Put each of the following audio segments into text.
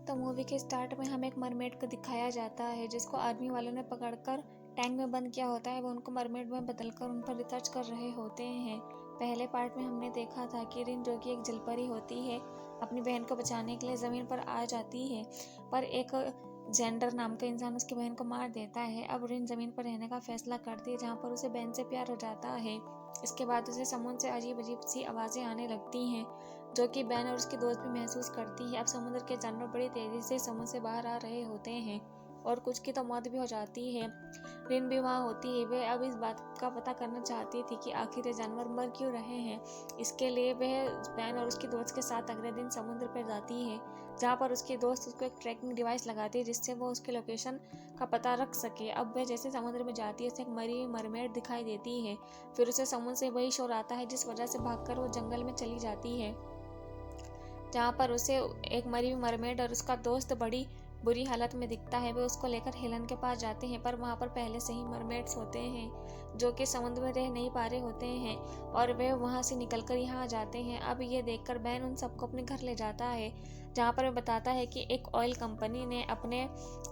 तो मूवी के स्टार्ट में हमें एक मरमेड को दिखाया जाता है जिसको आर्मी वालों ने पकड़कर टैंक में बंद किया होता है। वो उनको मरमेड में बदलकर उन पर रिसर्च कर रहे होते हैं। पहले पार्ट में हमने देखा था कि रिन, जो कि एक जलपरी होती है, अपनी बहन को बचाने के लिए ज़मीन पर आ जाती है, पर एक जेंडर नाम का इंसान उसकी बहन को मार देता है। अब रिन ज़मीन पर रहने का फैसला करती है, जहाँ पर उसे बहन से प्यार हो जाता है। इसके बाद उसे समुद्र से अजीब अजीब सी आवाज़ें आने लगती हैं, जो कि बहन और उसकी दोस्त भी महसूस करती है। अब समुद्र के जानवर बड़ी तेज़ी से समुद्र से बाहर आ रहे होते हैं और कुछ की तो मौत भी हो जाती है। रिन भी वहाँ होती है। वह अब इस बात का पता करना चाहती थी कि आखिर ये जानवर मर क्यों रहे हैं। इसके लिए वह बहन और उसकी दोस्त के साथ अगले दिन समुद्र पर जाती है, जहाँ पर उसकी दोस्त उसको एक ट्रैकिंग डिवाइस लगाती है जिससे वो उसके लोकेशन का पता रख सके। अब वह जैसे समुद्र में जाती है, उसे एक मरी हुई मरमेड दिखाई देती है। फिर उसे समुद्र से वही शोर आता है जिस वजह से भागकर वो जंगल में चली जाती है, जहाँ पर उसे एक मरी हुई मरमेड और उसका दोस्त बड़ी बुरी हालत में दिखता है। वे उसको लेकर हेलन के पास जाते हैं, पर वहाँ पर पहले से ही मरमेड्स होते हैं जो कि समुद्र में रह नहीं पा रहे होते हैं और वे वहाँ से निकलकर यहाँ आ जाते हैं। अब ये देखकर बैन उन सबको अपने घर ले जाता है, जहाँ पर वह बताता है कि एक ऑयल कंपनी ने अपने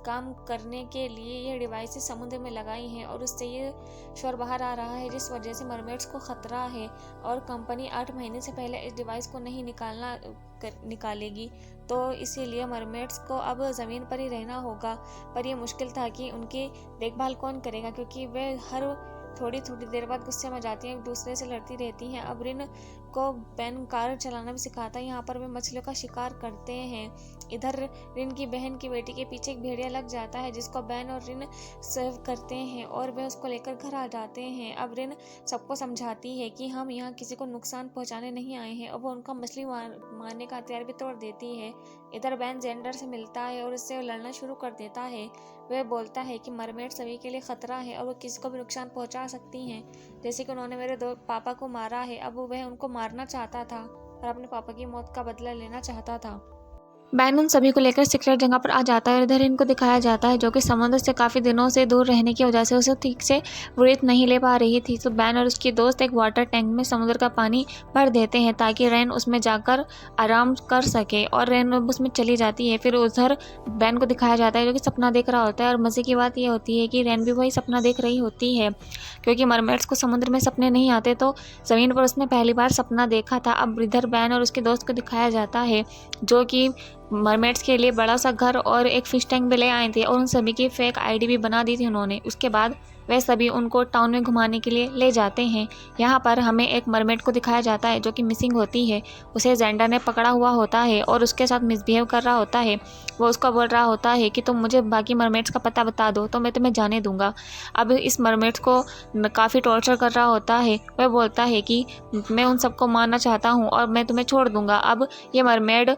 काम करने के लिए ये डिवाइसेस समुद्र में लगाई हैं और उससे ये शोर बाहर आ रहा है जिस वजह से मरमेड्स को खतरा है और कंपनी 8 महीने से पहले इस डिवाइस को नहीं निकालेगी, तो इसीलिए मरमेड्स को अब ज़मीन पर ही रहना होगा। पर यह मुश्किल था कि उनकी देखभाल कौन करेगा, क्योंकि वे हर थोड़ी देर बाद गुस्से में जाती हैं, एक दूसरे से लड़ती रहती हैं। अब रिन को बैन कार चलाना भी सिखाता है। यहाँ पर वे मछलियों का शिकार करते हैं। इधर रिन की बहन की बेटी के पीछे एक भेड़िया लग जाता है जिसको बैन और रिन सर्व करते हैं और वे उसको लेकर घर आ जाते हैं। अब रिन सबको समझाती है कि हम यहाँ किसी को नुकसान पहुँचाने नहीं आए हैं और वो उनका मछली मारने का हथियार भी तोड़ देती है। इधर बैन जेंडर से मिलता है और उससे लड़ना शुरू कर देता है। वह बोलता है कि मरमेड सभी के लिए खतरा है और वो किसी को भी नुकसान पहुंचा सकती हैं, जैसे कि उन्होंने मेरे दो पापा को मारा है। अब वह उनको मारना चाहता था और अपने पापा की मौत का बदला लेना चाहता था। बैन उन सभी को लेकर सीक्रेट जगह पर आ जाता है और इधर इनको दिखाया जाता है जो कि समुद्र से काफ़ी दिनों से दूर रहने की वजह से उसे ठीक से ब्रीथ नहीं ले पा रही थी। तो बैन और उसकी दोस्त एक वाटर टैंक में समुद्र का पानी भर देते हैं ताकि रैन उसमें जाकर आराम कर सके और रैन उसमें चली जाती है। फिर उधर बैन को दिखाया जाता है जो कि सपना देख रहा होता है और मज़े की बात यह होती है कि रैन भी वही सपना देख रही होती है, क्योंकि मरमेड्स को समुद्र में सपने नहीं आते, तो ज़मीन पर उसने पहली बार सपना देखा था। अब इधर बैन और उसके दोस्त को दिखाया जाता है जो कि मरमेड्स के लिए बड़ा सा घर और एक फिश टैंक भी ले आए थे और उन सभी की फेक आईडी भी बना दी थी उन्होंने। उसके बाद वे सभी उनको टाउन में घुमाने के लिए ले जाते हैं। यहाँ पर हमें एक मरमेड को दिखाया जाता है जो कि मिसिंग होती है। उसे जेंडर ने पकड़ा हुआ होता है और उसके साथ मिसबिहेव कर रहा होता है। वो उसको बोल रहा होता है कि तुम मुझे बाकी मरमेड्स का पता बता दो तो मैं तुम्हें जाने दूंगा। अब इस मरमेड्स को काफ़ी टॉर्चर कर रहा होता है। वह बोलता है कि मैं उन सबको मारना चाहता हूँ और मैं तुम्हें छोड़ दूंगा। अब ये मरमेड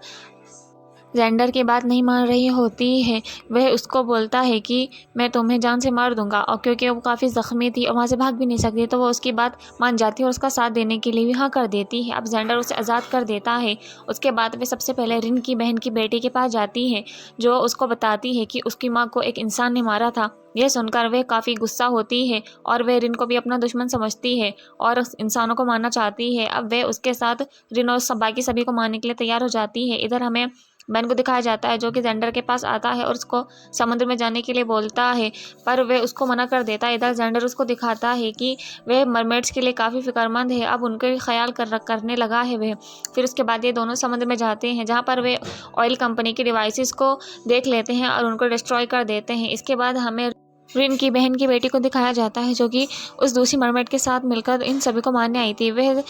जेंडर की बात नहीं मान रही होती है। वह उसको बोलता है कि मैं तुम्हें जान से मार दूंगा, और क्योंकि वो काफ़ी ज़ख्मी थी और वहाँ से भाग भी नहीं सकती, तो वो उसकी बात मान जाती है और उसका साथ देने के लिए भी हाँ कर देती है। अब जेंडर उसे आज़ाद कर देता है। उसके बाद वे सबसे पहले रिन की बहन की बेटी के पास जाती है जो उसको बताती है कि उसकी माँ को एक इंसान ने मारा था। यह सुनकर वह काफ़ी गुस्सा होती है और वह रिन को भी अपना दुश्मन समझती है और इंसानों को मारना चाहती है। अब वह उसके साथ रिन और बाकी सभी को मारने के लिए तैयार हो जाती है। इधर हमें बैन को दिखाया जाता है जो कि जेंडर के पास आता है और उसको समुद्र में जाने के लिए बोलता है, पर वह उसको मना कर देता है। इधर जेंडर उसको दिखाता है कि वह मरमेड्स के लिए काफ़ी फिक्रमंद है, अब उनके ख्याल करने लगा है वह। फिर उसके बाद ये दोनों समुद्र में जाते हैं जहाँ पर वे ऑयल कंपनी के डिवाइसेस को देख लेते हैं और उनको डिस्ट्रॉय कर देते हैं। इसके बाद हमें रिन की बहन की बेटी को दिखाया जाता है जो कि उस दूसरी मरमेड के साथ मिलकर इन सभी को मारने आई थी। वह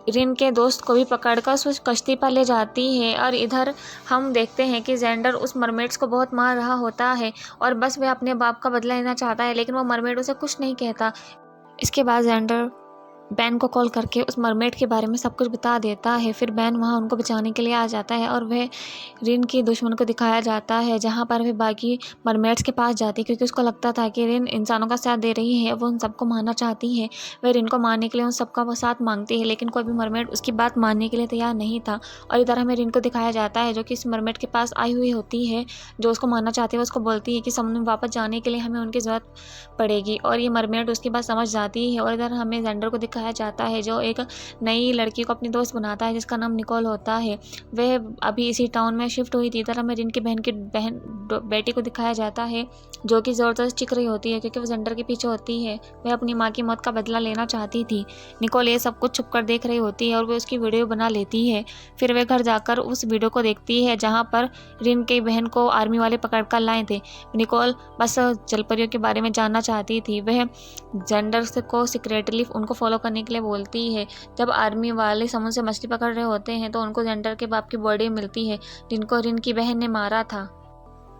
रिन के दोस्त को भी पकड़कर उस कश्ती पर ले जाती है और इधर हम देखते हैं कि जेंडर उस मरमेड्स को बहुत मार रहा होता है और बस वह अपने बाप का बदला लेना चाहता है, लेकिन वो मरमेड उसे कुछ नहीं कहता। इसके बाद जेंडर बैन को कॉल करके उस मरमेड के बारे में सब कुछ बता देता है। फिर बैन वहाँ उनको बचाने के लिए आ जाता है और वह रिन की दुश्मन को दिखाया जाता है जहाँ पर वह बाकी मरमेड्स के पास जाती है, क्योंकि उसको लगता था कि रिन इंसानों का साथ दे रही है, वो उन सबको मारना चाहती है। वह रिन को मारने के लिए उन सबका वो साथ मांगती है, लेकिन कोई भी मरमेड उसकी बात मानने के लिए तैयार नहीं था। और इधर हमें रिन को दिखाया जाता है जो कि इस मरमेड के पास आई हुई होती है जो उसको मारना चाहती है। उसको बोलती है कि समुद्र में वापस जाने के लिए हमें उनकी ज़रूरत पड़ेगी और ये मरमेड उसकी बात समझ जाती है। और इधर हमें जेंडर को दिखाया जाता है जो एक नई लड़की को अपनी दोस्त बनाता है जिसका नाम निकोल होता है। वह अभी इसी टाउन में शिफ्ट हुई थी। इधर हमें रिन की बेटी को दिखाया जाता है जो कि ज़बरदस्त चिक रही होती है क्योंकि वो जेंडर के पीछे होती है। वह अपनी माँ की मौत का बदला लेना चाहती थी। निकोल ये सब कुछ छुप कर देख रही होती है और वह उसकी वीडियो बना लेती है। फिर वह घर जाकर उस वीडियो को देखती है जहाँ पर रिन की बहन को आर्मी वाले पकड़ कर लाए थे। निकोल बस जलपरियों के बारे में जानना चाहती थी। वह जेंडर को सीक्रेटली उनको फॉलो करने के लिए बोलती है। जब आर्मी वाले समुद्र से मछली पकड़ रहे होते हैं तो उनको जेंडर के बाप की बॉडी मिलती है जिनको रिन की बहन ने मारा था।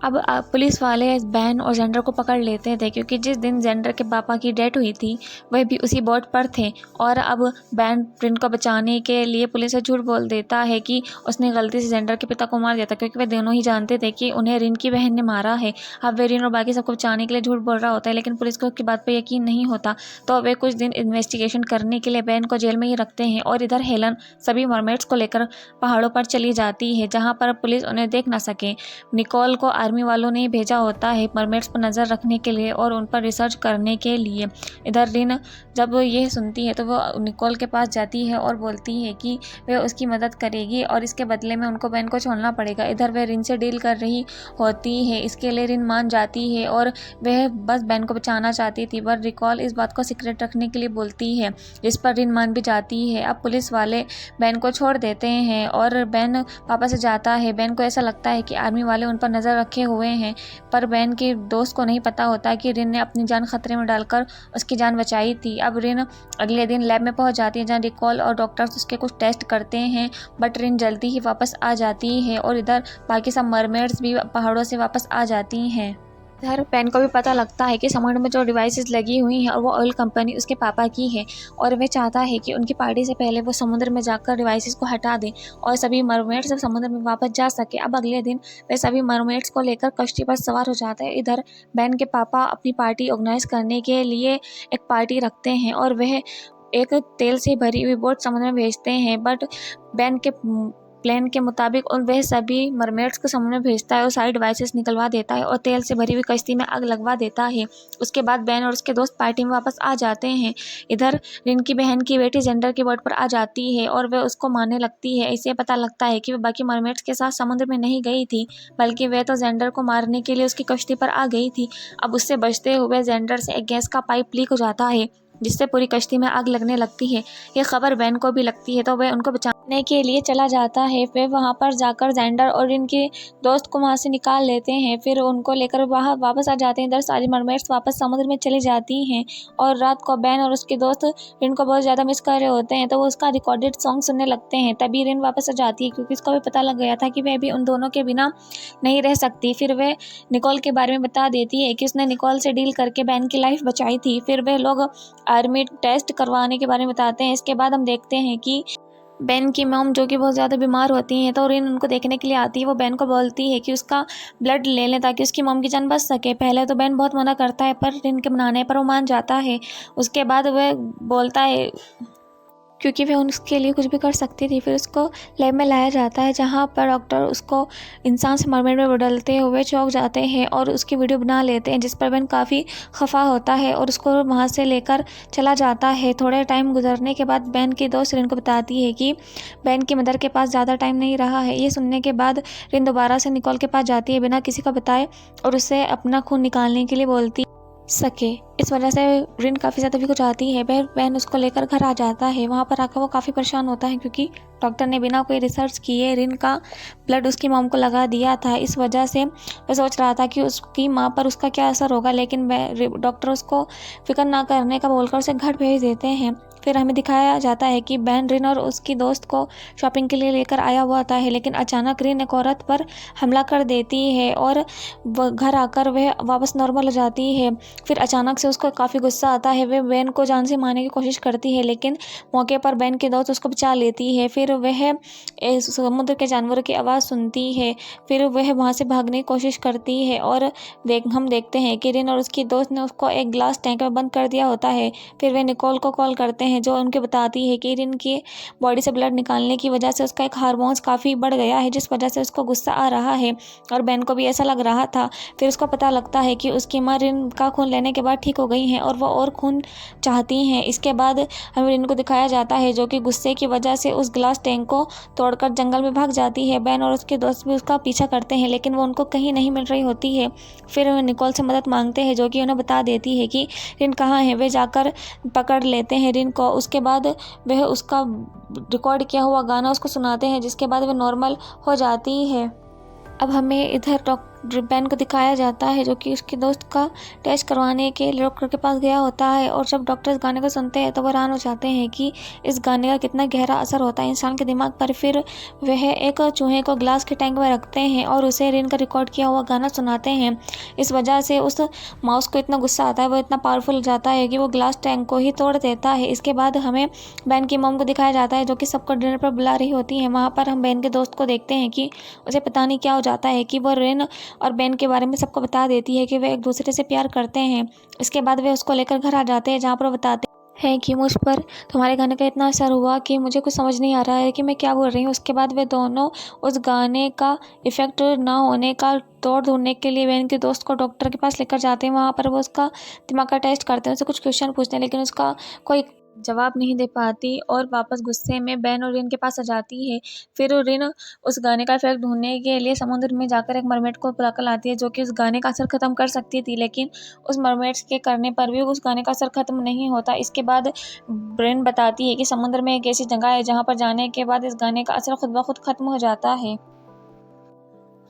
अब पुलिस वाले बैन और जेंडर को पकड़ लेते थे क्योंकि जिस दिन जेंडर के पापा की डेथ हुई थी वह भी उसी बोट पर थे। और अब बैन रिन को बचाने के लिए पुलिस से झूठ बोल देता है कि उसने गलती से जेंडर के पिता को मार दिया था क्योंकि वे दोनों ही जानते थे कि उन्हें रिन की बहन ने मारा है। अब वे रिन और बाकी सबको बचाने के लिए झूठ बोल रहा होता है लेकिन पुलिस को उसकी बात पर यकीन नहीं होता। तो वे कुछ दिन इन्वेस्टिगेशन करने के लिए बैन को जेल में ही रखते हैं और इधर हेलन सभी मरमेड्स को लेकर पहाड़ों पर चली जाती है जहाँ पर पुलिस उन्हें देख ना सके। निकोल को आर्मी वालों ने भेजा होता है मरमेड्स पर नज़र रखने के लिए और उन पर रिसर्च करने के लिए। इधर रिन जब ये सुनती है तो वो निकोल के पास जाती है और बोलती है कि वह उसकी मदद करेगी और इसके बदले में उनको बैन को छोड़ना पड़ेगा। इधर वह रिन से डील कर रही होती है। इसके लिए रिन मान जाती है और वह बस बैन को बचाना चाहती थी पर निकोल इस बात को सीक्रेट रखने के लिए बोलती है जिस पर रिन मान भी जाती है। अब पुलिस वाले बैन को छोड़ देते हैं और बैन वापस से जाता है। बैन को ऐसा लगता है कि आर्मी वाले उन पर नज़र रखे हुए हैं पर बैन के दोस्त को नहीं पता होता कि रिन ने अपनी जान खतरे में डालकर उसकी जान बचाई थी। अब रिन अगले दिन लैब में पहुंच जाती है जहां निकोल और डॉक्टर्स उसके कुछ टेस्ट करते हैं बट रिन जल्दी ही वापस आ जाती है और इधर बाकी सब मरमेड्स भी पहाड़ों से वापस आ जाती हैं। इधर बैन को भी पता लगता है कि समुद्र में जो डिवाइसेस लगी हुई हैं और वो ऑयल कंपनी उसके पापा की है और वह चाहता है कि उनकी पार्टी से पहले वो समुद्र में जाकर डिवाइसेस को हटा दें और सभी मरमेड्स समुद्र में वापस जा सके। अब अगले दिन वे सभी मरमेड्स को लेकर कश्ती पर सवार हो जाते हैं। इधर बैन के पापा अपनी पार्टी ऑर्गेनाइज करने के लिए एक पार्टी रखते हैं और वह एक तेल से भरी हुई बोट समुद्र में भेजते हैं बट बैन के प्लान के मुताबिक और वह सभी मरमेड्स को समुद्र में भेजता है और सारी डिवाइसेस निकलवा देता है और तेल से भरी हुई कश्ती में आग लगवा देता है। उसके बाद बैन और उसके दोस्त पार्टी में वापस आ जाते हैं। इधर रिन की बहन की बेटी जेंडर की बोट पर आ जाती है और वह उसको मारने लगती है। इससे पता लगता है कि वह बाकी मरमेड्स के साथ समुद्र में नहीं गई थी बल्कि वह तो जेंडर को मारने के लिए उसकी कश्ती पर आ गई थी। अब उससे बचते हुए जेंडर से एक गैस का पाइप लीक हो जाता है जिससे पूरी कश्ती में आग लगने लगती है। यह खबर बैन को भी लगती है तो वह उनको बचाने के लिए चला जाता है। वह वहां पर जाकर जेंडर और इनके दोस्त को वहां से निकाल लेते हैं फिर उनको लेकर वहां वापस आ जाते हैं। इधर सारी मरमेड्स वापस समुद्र में चली जाती हैं और रात को बैन और उसके दोस्त रिन को बहुत ज़्यादा मिस कर रहे होते हैं तो वो उसका रिकॉर्डेड सॉन्ग सुनने लगते हैं। तभी रिन वापस आ जाती है क्योंकि उसको भी पता लग गया था कि वह भी उन दोनों के बिना नहीं रह सकती। फिर वह निकोल के बारे में बता देती है कि उसने निकोल से डील करके बैन की लाइफ बचाई थी। फिर वह लोग आर्मी टेस्ट करवाने के बारे में बताते हैं। इसके बाद हम देखते हैं कि बैन की मॉम जो कि बहुत ज़्यादा बीमार होती हैं तो रिन उनको देखने के लिए आती है। वो बैन को बोलती है कि उसका ब्लड ले लें ताकि उसकी मॉम की जान बच सके। पहले तो बैन बहुत मना करता है पर रिन के मनाने पर वो मान जाता है। उसके बाद वह बोलता है क्योंकि वह उसके लिए कुछ भी कर सकती थी। फिर उसको लैब में लाया जाता है जहाँ पर डॉक्टर उसको इंसान से मरमेड में बदलते हुए चौंक जाते हैं और उसकी वीडियो बना लेते हैं जिस पर बैन काफ़ी खफा होता है और उसको वहाँ से लेकर चला जाता है। थोड़े टाइम गुजरने के बाद बैन की दोस्त रिन को बताती है कि बैन की मदर के पास ज़्यादा टाइम नहीं रहा है। ये सुनने के बाद रिन दोबारा से निकोल के पास जाती है बिना किसी को बताए और उससे अपना खून निकालने के लिए बोलती सके। इस वजह से रिन काफ़ी ज़्यादा भी हो जाती है। बैन उसको लेकर घर आ जाता है। वहाँ पर आकर वो काफ़ी परेशान होता है क्योंकि डॉक्टर ने बिना कोई रिसर्च किए रिन का ब्लड उसकी मॉम को लगा दिया था। इस वजह से वह सोच रहा था कि उसकी माँ पर उसका क्या असर होगा लेकिन डॉक्टर उसको फिक्र ना करने का बोलकर उसे घर भेज देते हैं। फिर हमें दिखाया जाता है कि बैन रिन और उसकी दोस्त को शॉपिंग के लिए लेकर आया हुआ था लेकिन अचानक रिन एक औरत पर हमला कर देती है और घर आकर वह वापस नॉर्मल हो जाती है। फिर अचानक से उसको काफ़ी गुस्सा आता है। वह बैन को जान से मारने की कोशिश करती है लेकिन मौके पर बैन की दोस्त उसको बचा लेती है। फिर वह समुद्र के जानवरों की आवाज़ सुनती है। फिर वह वहाँ से भागने की कोशिश करती है और हम देखते हैं कि रिन और उसकी दोस्त ने उसको एक ग्लास टैंक में बंद कर दिया होता है। फिर वे निकोल को कॉल करते हैं हैं जो उनके बताती है कि रिन के बॉडी से ब्लड निकालने की वजह से उसका एक हार्मोन्स काफ़ी बढ़ गया है, जिस वजह से उसको गुस्सा आ रहा है और बैन को भी ऐसा लग रहा था। फिर उसको पता लगता है कि उसकी माँ रिन का खून लेने के बाद ठीक हो गई हैं और वो और खून चाहती हैं। इसके बाद हमें रिन को दिखाया जाता है जो कि गुस्से की वजह से उस ग्लास टैंक को तोड़कर जंगल में भाग जाती है। बैन और उसके दोस्त भी उसका पीछा करते हैं लेकिन वो उनको कहीं नहीं मिल रही होती है। फिर निकोल से मदद मांगते हैं जो कि उन्हें बता देती है कि रिन कहाँ है। वे जाकर पकड़ लेते हैं रिन को। उसके बाद वह उसका रिकॉर्ड किया हुआ गाना उसको सुनाते हैं जिसके बाद वह नॉर्मल हो जाती है। अब हमें इधर डॉक्टर बैन को दिखाया जाता है जो कि उसके दोस्त का टेस्ट करवाने के लिए डॉक्टर के पास गया होता है और जब डॉक्टर इस गाने को सुनते हैं तो वो हैरान हो जाते हैं कि इस गाने का कितना गहरा असर होता है इंसान के दिमाग पर। फिर वह एक चूहे को ग्लास के टैंक में रखते हैं और उसे रिन का रिकॉर्ड किया हुआ गाना सुनाते हैं। इस वजह से उस माउस को इतना गुस्सा आता है, वो इतना पावरफुल हो जाता है कि वो ग्लास टैंक को ही तोड़ देता है। इसके बाद हमें बैन की मॉम को दिखाया जाता है जो कि सबको डिनर पर बुला रही होती है। वहाँ पर हम बैन के दोस्त को देखते हैं कि उसे पता नहीं क्या हो जाता है कि वो रिन और बैन के बारे में सबको बता देती है कि वे एक दूसरे से प्यार करते हैं। इसके बाद वे उसको लेकर घर आ जाते हैं जहाँ पर वो बताते हैं कि मुझ पर तुम्हारे गाने का इतना असर हुआ कि मुझे कुछ समझ नहीं आ रहा है कि मैं क्या बोल रही हूँ। उसके बाद वे दोनों उस गाने का इफ़ेक्ट ना होने का तोड़ ढूंढने के लिए बैन के दोस्त को डॉक्टर के पास लेकर जाते हैं। वहाँ पर वो उसका दिमाग का टेस्ट करते हैं, उससे कुछ क्वेश्चन पूछते हैं लेकिन उसका कोई जवाब नहीं दे पाती और वापस गुस्से में बैन और रिन के पास आ जाती है। फिर रिन उस गाने का इफेक्ट ढूंढने के लिए समुद्र में जाकर एक मरमेड को बुलाकर लाती है जो कि उस गाने का असर ख़त्म कर सकती थी, लेकिन उस मरमेड्स के करने पर भी उस गाने का असर ख़त्म नहीं होता। इसके बाद रिन बताती है कि समुद्र में एक ऐसी जगह है जहाँ पर जाने के बाद इस गाने का असर खुद ब खुद ख़त्म हो जाता है।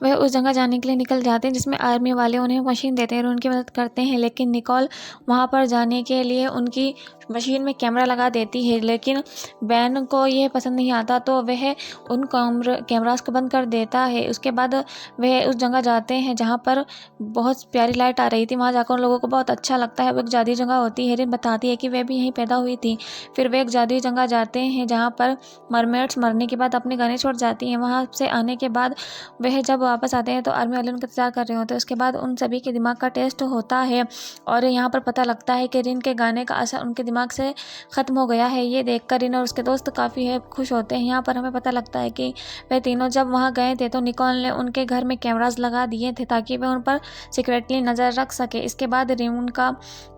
वह उस जगह जाने के लिए निकल जाते हैं जिसमें आर्मी वाले उन्हें मशीन देते हैं और उनकी मदद करते हैं, लेकिन निकोल वहाँ पर जाने के लिए उनकी मशीन में कैमरा लगा देती है। लेकिन बैन को यह पसंद नहीं आता तो वह उन कैमरास को बंद कर देता है। उसके बाद वह उस जगह जाते हैं जहाँ पर बहुत प्यारी लाइट आ रही थी। वहाँ जाकर उन लोगों को बहुत अच्छा लगता है। वो एक जादुई जगह होती है। रिन बताती है कि वह भी यहीं पैदा हुई थी। फिर वे एक जादुई जगह जाते हैं जहाँ पर मरमेड्स मरने के बाद अपने गाने छोड़ जाती हैं। वहाँ से आने के बाद वह जब वापस आते हैं तो आर्मी वाले उनका इंतजार कर रहे होते हैं। उसके बाद उन सभी के दिमाग का टेस्ट होता है और यहाँ पर पता लगता है कि रिन के गाने का असर उनके दिमाग से ख़त्म हो गया है। ये देखकर रिन और उसके दोस्त काफ़ी खुश होते हैं। यहाँ पर हमें पता लगता है कि वे तीनों जब वहाँ गए थे तो निकोल ने उनके घर में कैमरास लगा दिए थे ताकि वे उन पर सीक्रेटली नज़र रख सके। इसके बाद रिन का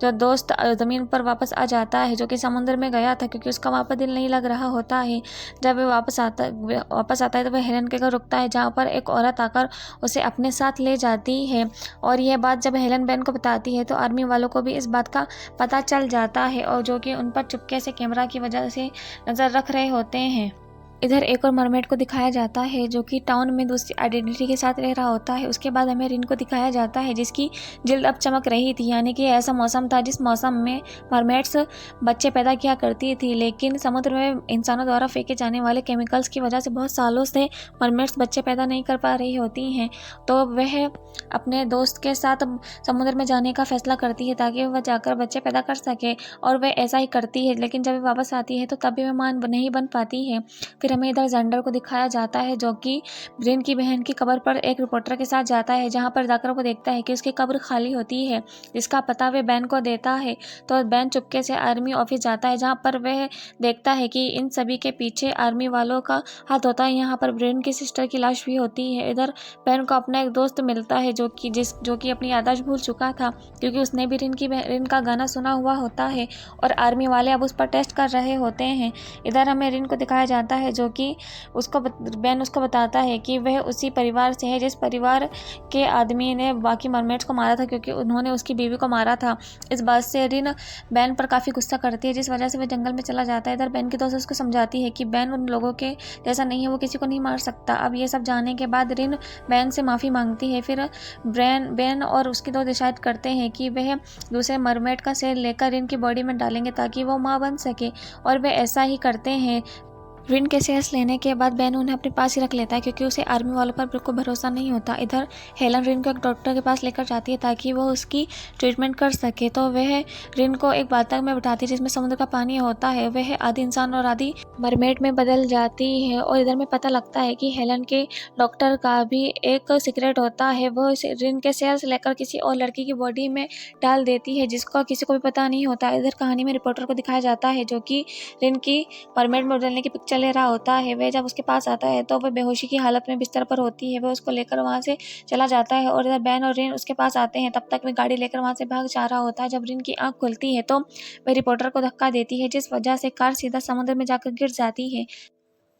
जो दोस्त ज़मीन पर वापस आ जाता है जो कि समुद्र में गया था क्योंकि उसका वहाँ पर दिल नहीं लग रहा होता है। जब वे वापस आता है तो वह हेलन के घर रुकता है जहाँ पर एक औरत आकर उसे अपने साथ ले जाती है और यह बात जब हेलन बैन को बताती है तो आर्मी वालों को भी इस बात का पता चल जाता है और जो कि उन पर चुपके से कैमरा की वजह से नज़र रख रहे होते हैं। इधर एक और मरमेड को दिखाया जाता है जो कि टाउन में दूसरी आइडेंटिटी के साथ रह रहा होता है। उसके बाद हमें रिन को दिखाया जाता है जिसकी जिल्द अब चमक रही थी, यानी कि ऐसा मौसम था जिस मौसम में मरमेड्स बच्चे पैदा किया करती थी, लेकिन समुद्र में इंसानों द्वारा फेंके जाने वाले केमिकल्स की वजह से बहुत सालों से मरमेड्स बच्चे पैदा नहीं कर पा रही होती हैं। तो वह अपने दोस्त के साथ समुद्र में जाने का फैसला करती है ताकि वह जाकर बच्चे पैदा कर सके और वह ऐसा ही करती है, लेकिन जब वह वापस आती है तो तभी वह मां नहीं बन पाती है। फिर हमें इधर जेंडर को दिखाया जाता है जो कि रिन की बहन की कब्र पर एक रिपोर्टर के साथ जाता है, जहां पर जाकर वो देखता है कि उसकी कब्र खाली होती है, जिसका पता वह बैन को देता है। तो बैन चुपके से आर्मी ऑफिस जाता है जहां पर वह देखता है कि इन सभी के पीछे आर्मी वालों का हाथ होता है। यहाँ पर रिन की सिस्टर की लाश भी होती है। इधर बैन को अपना एक दोस्त मिलता है जो कि अपनी याददाश्त भूल चुका था क्योंकि उसने भी रिन का गाना सुना हुआ होता है और आर्मी वाले अब उस पर टेस्ट कर रहे होते हैं। इधर हमें रिन को दिखाया जाता है जो कि बैन उसको बताता है कि वह उसी परिवार से है जिस परिवार के आदमी ने बाकी मरमेड्स को मारा था क्योंकि उन्होंने उसकी बीवी को मारा था। इस बात से रिन बैन पर काफ़ी गुस्सा करती है जिस वजह से वह जंगल में चला जाता है। इधर बैन की दोस्त उसको समझाती है कि बैन उन लोगों के जैसा नहीं है, वो किसी को नहीं मार सकता। अब ये सब जानने के बाद रिन बैन से माफ़ी मांगती है। फिर बैन और उसकी दोस्त डिसाइड करते हैं कि वह दूसरे मरमेड का सिर लेकर रिन की बॉडी में डालेंगे ताकि वो माँ बन सके और वे ऐसा ही करते हैं। रिन के शेयर्स लेने के बाद बैन उन्हें अपने पास ही रख लेता है क्योंकि उसे आर्मी वालों पर बिल्कुल भरोसा नहीं होता। इधर हेलन रिन को एक डॉक्टर के पास लेकर जाती है ताकि वो उसकी ट्रीटमेंट कर सके। तो वह रिन को एक बातक में बिठाती है जिसमें समुद्र का पानी होता है। वह आधी इंसान और आधी मरमेड में बदल जाती है। और इधर में पता लगता है कि हेलन के डॉक्टर का भी एक सीक्रेट होता है। वो रिन के शेयर्स लेकर किसी और लड़की की बॉडी में डाल देती है जिसका किसी को भी पता नहीं होता। इधर कहानी में रिपोर्टर को दिखाया जाता है जो कि रिन की मरमेड में बदलने की पिक्चर ले रहा होता है। वह जब उसके पास आता है तो वह बेहोशी की हालत में बिस्तर पर होती है। वह उसको लेकर वहां से चला जाता है और इधर बैन और रिन उसके पास आते हैं। तब तक वह गाड़ी लेकर वहां से भाग जा रहा होता है। जब रिन की आंख खुलती है तो वह रिपोर्टर को धक्का देती है जिस वजह से कार सीधा समुद्र में जाकर गिर जाती है।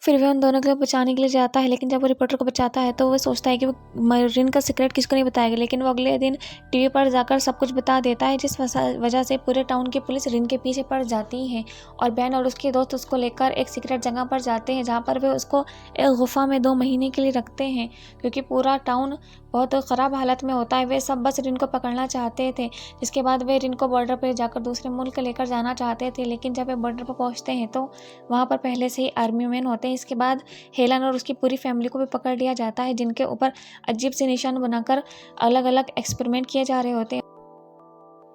फिर वह उन दोनों को बचाने के लिए जाता है, लेकिन जब वो रिपोर्टर को बचाता है तो वो सोचता है कि वो रिन का सीक्रेट किसको नहीं बताएगा। लेकिन वो अगले दिन टीवी पर जाकर सब कुछ बता देता है जिस वजह से पूरे टाउन की पुलिस रिन के पीछे पड़ जाती है। और बैन और उसके दोस्त उसको लेकर एक सीक्रेट जगह पर जाते हैं जहाँ पर वे उसको एक गुफा में 2 महीने के लिए रखते हैं क्योंकि पूरा टाउन बहुत ख़राब हालत में होता है। वे सब बस रिन को पकड़ना चाहते थे, जिसके बाद वे रिन को बॉर्डर पर जाकर दूसरे मुल्क लेकर जाना चाहते थे। लेकिन जब वे बॉर्डर पर पहुँचते हैं तो वहाँ पर पहले से ही आर्मी मैन होते हैं। इसके बाद हेलन और उसकी पूरी फैमिली को भी पकड़ लिया जाता है जिनके ऊपर अजीब से निशान बनाकर अलग अलग एक्सपेरिमेंट किए जा रहे होते हैं।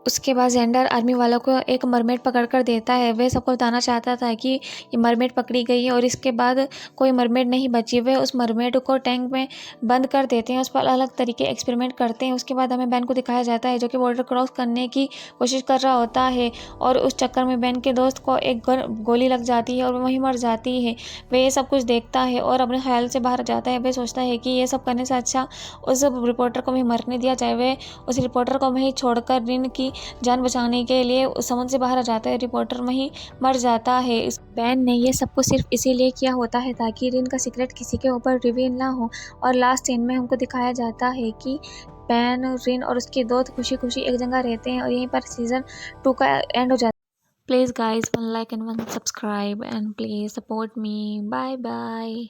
उसके बाद जेंडर आर्मी वालों को एक मरमेड पकड़ कर देता है। वह सबको बताना चाहता था कि ये मरमेड पकड़ी गई है और इसके बाद कोई मरमेड नहीं बची। वे उस मरमेड को टैंक में बंद कर देते हैं, उस पर अलग तरीके एक्सपेरिमेंट करते हैं। उसके बाद हमें बैन को दिखाया जाता है जो कि बॉर्डर क्रॉस करने की कोशिश कर रहा होता है और उस चक्कर में बैन के दोस्त को एक गोली लग जाती है और वह वहीं मर जाती है। वह ये सब कुछ देखता है और अपने ख्याल से बाहर जाता है। वह सोचता है कि ये सब करने से अच्छा उस रिपोर्टर को वहीं मरने दिया जाए। वह उस रिपोर्टर को वहीं छोड़कर रिन की जान बचाने के लिए उस समुद्र से बाहर आ जाता है। रिपोर्टर वहीं मर जाता है। इस बैन ने ये सब कुछ सिर्फ इसीलिए किया होता है ताकि रिन का सीक्रेट किसी के ऊपर रिवील ना हो। और लास्ट सीन में हमको दिखाया जाता है कि बैन, रिन और उसके दोस्त खुशी खुशी एक जगह रहते हैं और यहीं पर सीजन 2 का एंड हो जाता है। Please guys, 1 like and 1 subscribe and please support me. Bye bye.